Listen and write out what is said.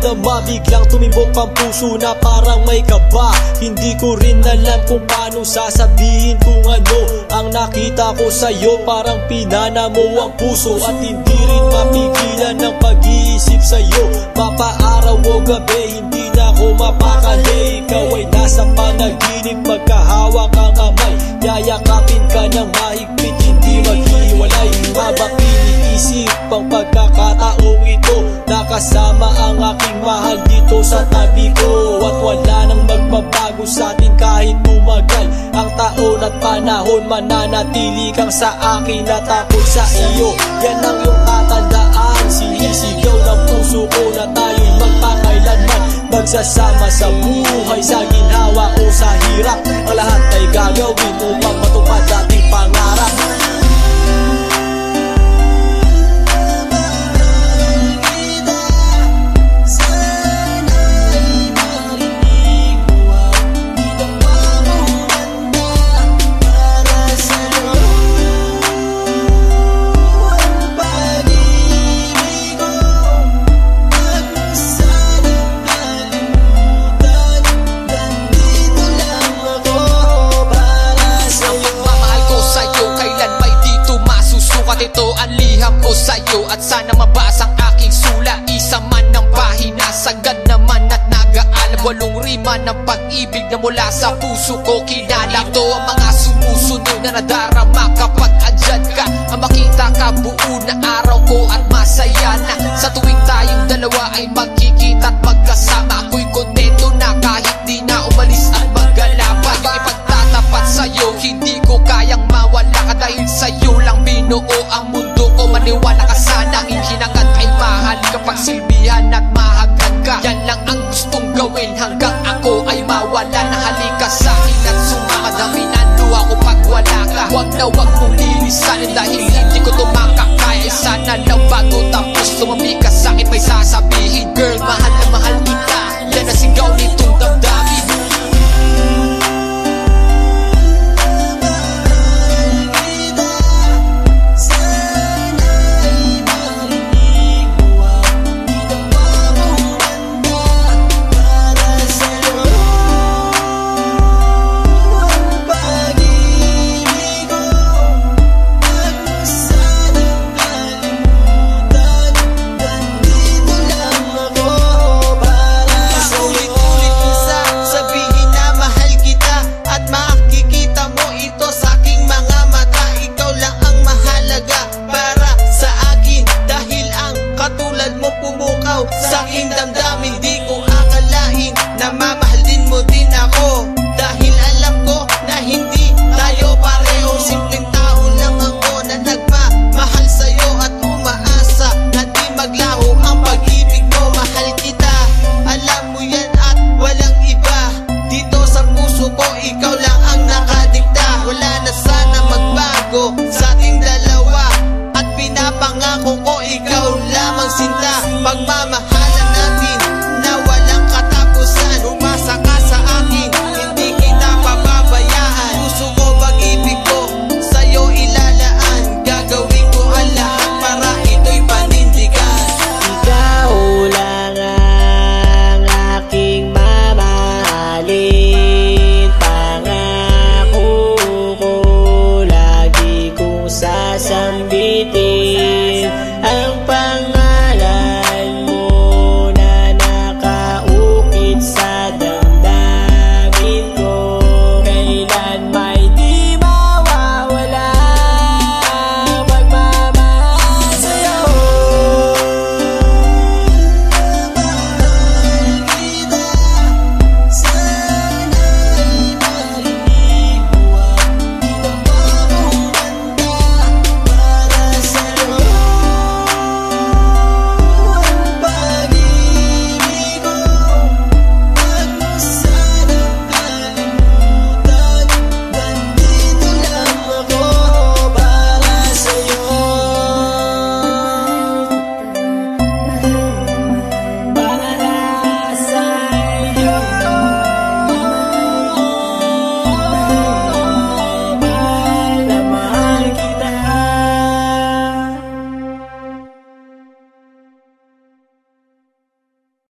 nadarama, biglang tumibok ang puso na parang may kaba. Hindi ko rin alam kung paano sasabihin kung ano ang nakita ko sa'yo. Parang pinana mo ang puso at hindi rin mapigilan ng pag-iisip sa'yo. Mapaaraw o gabi, hindi na ako mapakali. Ikaw ay nasa panaginip, magkahawak ang kamay. Yayakapin ka ng mahigpit, hindi maghiwalay. Habang iniisip ang pagkakataong ito, nakasama ang aking mahal dito sa tabi ko. At wala nang magbabago sa atin kahit tumagal ang taon at panahon. Mananatili kang sa akin at ako sa iyo. Yan ang iyong tatandaan. Sinisigaw ng puso ko na tayo'y magpakailanman. Magsasama sa buhay, sa ginhawa o sa hirap. Ang lahat ay gagawin upang matupad ating pangarap. Ito ang liham ko sa'yo at sana mabasa ang aking sula. Isa man ng pahina, sagad naman at nag-aalam. 8 rima ng pag-ibig na mula sa puso ko kinala. Ito ang mga sumusunod na nadarama kapag andyan ka. Ang makita ka buo na araw ko at masaya na. Sa tuwing tayong dalawa ay magkikita at magkasama. Ako'y kontento na kahit di na umalis at maggalapa. Yung ipagtatapat sa'yo, hindi ko kayang mawala ka. Dahil sa'yo lang binuo ang mundo ko. Maniwala ka sana, ang hinangad ay mahal kapag silbihan at mahagdan ka. Yan lang ang gustong gawin hanggang ako ay mawala na. Halika sa'kin at sumama, daminan luha ko pag wala ka. Huwag na huwag mong lilisanin dahil hindi ko tumakakaya. Sana lang bago tapos tumami ka sa'kin may sasabihin. Girl, mahal na mahal kita, yan ang sigaw nitong damdamin. Sa aking damdamin, di ko akalain na mamahalin mo din ako. Dahil alam ko na hindi tayo pareho. Simpleng tao lang ako na nagmamahal sa'yo at umaasa na di maglaho ang pag-ibig mo. Mahal kita, alam mo yan at walang iba. Dito sa puso ko, ikaw lang ang nakadikta. Wala na sana magbago sa ating dalawa at pinapangako ko ikaw lamang sinta. Pagmamahal